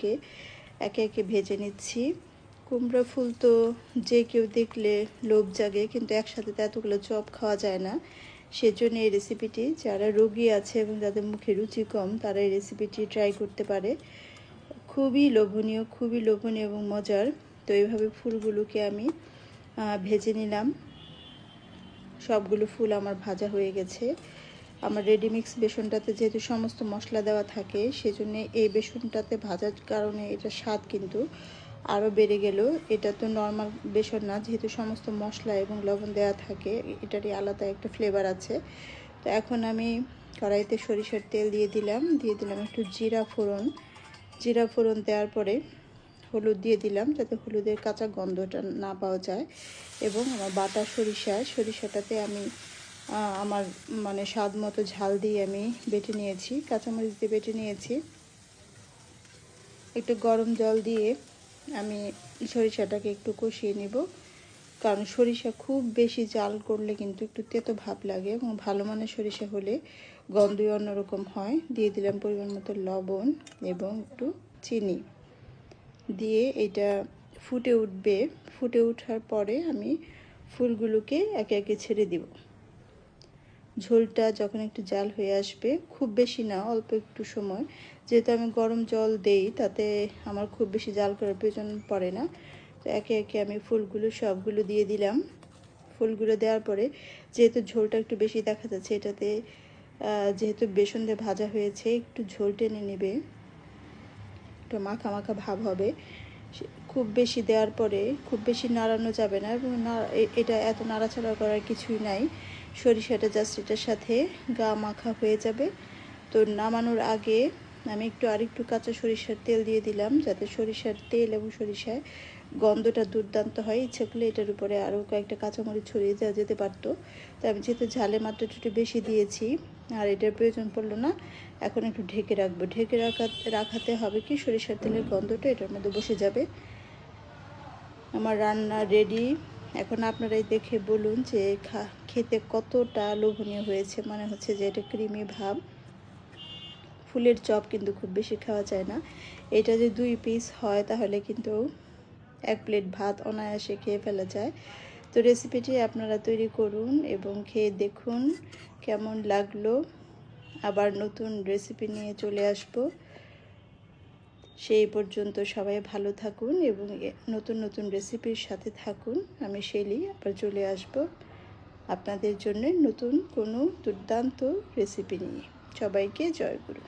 ফুলগুলোকে একে একে ভেজে নিচ্ছি। কুমড়া ফুল তো যে কেউ দেখলে লোভ জাগে, কিন্তু একসাথে তো এতগুলো চপ খাওয়া যায় না। সেজন্য এই রেসিপিটি যারা রোগী আছে এবং যাদের মুখে রুচি কম তারা এই রেসিপিটি ট্রাই করতে পারে। খুবই লোভনীয় এবং মজার। তো এইভাবে ফুলগুলোকে আমি ভেজে নিলাম। সবগুলো ফুল আমার ভাজা হয়ে গেছে। আমার রেডিমিক্স বেসনটাতে যেহেতু সমস্ত মশলা দেওয়া থাকে, সেজন্য এই বেসনটাতে ভাজার কারণে এটা স্বাদ কিন্তু আরও বেড়ে গেল। এটা তো নর্মাল বেসন না, যেহেতু সমস্ত মশলা এবং লবণ দেওয়া থাকে, এটারই আলাদা একটা ফ্লেভার আছে। তো এখন আমি কড়াইতে সরিষার তেল দিয়ে দিলাম একটু জিরা ফোড়ন দেওয়ার পরে হলুদ দিয়ে দিলাম, যাতে হলুদের কাঁচা গন্ধটা না পাওয়া যায়। এবং আমার বাটা সরিষাটাতে আমি আমার মানে স্বাদ মতো ঝাল দিয়ে আমি বেটে নিয়েছি, কাঁচামরিচ দিয়ে বেটে নিয়েছি। একটু গরম জল দিয়ে আমি সরিষাটাকে একটু কষিয়ে নেব, কারণ সরিষা খুব বেশি জাল করলে কিন্তু একটু তেতো ভাব লাগে, এবং ভালো মানের সরিষা হলে গন্ধই অন্যরকম হয়। দিয়ে দিলাম পরিমাণ মতো লবণ এবং একটু চিনি দিয়ে এটা ফুটে ওঠার পরে আমি ফুলগুলোকে একে একে ছেড়ে দিব। ঝোলটা যখন একটু জাল হয়ে আসবে, খুব বেশি না, অল্প একটু সময়, যেহেতু আমি গরম জল দেই তাতে আমার খুব বেশি জাল করার প্রয়োজন পড়ে না। তো একে একে আমি ফুলগুলো সবগুলো দিয়ে দিলাম। ফুলগুলো দেওয়ার পরে যেহেতু ঝোলটা একটু বেশি দেখা যাচ্ছে, এটাতে যেহেতু বেসন দিয়ে ভাজা হয়েছে, একটু ঝোল টেনে নেবে, একটু মাখা মাখা ভাব হবে। খুব বেশি দেওয়ার পরে খুব বেশি নাড়ানো যাবে না, এবং এটা এত নাড়াচাড়া করার কিছুই নাই। সরিষাটা জাস্ট এটার সাথে গা মাখা হয়ে যাবে। তো নামানোর আগে আমি আরেকটু কাঁচা সরিষার তেল দিয়ে দিলাম, যাতে সরিষার তেল এবং সরিষায় গন্ধটা দুর্দান্ত হয়। ইচ্ছে করলে এটার উপরে আরও কয়েকটা কাঁচামরিচ ছড়িয়ে দেওয়া যেতে পারতো। তো আমি যেহেতু ঝালে মাত্রাটা একটু বেশি দিয়েছি আর এটার প্রয়োজন পড়লো না, এখন একটু ঢেকে রাখবো। রাখাতে হবে কি, সরিষার তেলের গন্ধটা এটার মধ্যে বসে যাবে। আমার রান্না রেডি। এখন আপনারাই দেখে বলুন যে খেতে কতটা লোভনীয় হয়েছে। মনে হচ্ছে যে এটা ক্রিমি ভাব। ফুলের চপ কিন্তু খুব বেশি খাওয়া যায় না। এটা যে 2 পিস হয় তাহলে কিন্তু 1 প্লেট ভাত অনায়াসে খেয়ে ফেলা যায়। তো রেসিপিটি আপনারা তৈরি করুন এবং খেয়ে দেখুন কেমন লাগলো। আবার নতুন রেসিপি নিয়ে চলে আসব। সেই পর্যন্ত সবাই ভালো থাকুন এবং নতুন রেসিপির সাথে থাকুন। আমি শেলি আবার চলে আসব আপনাদের জন্য নতুন কোনো দুর্দান্ত রেসিপি নিয়ে। সবাইকে জয়গুরু।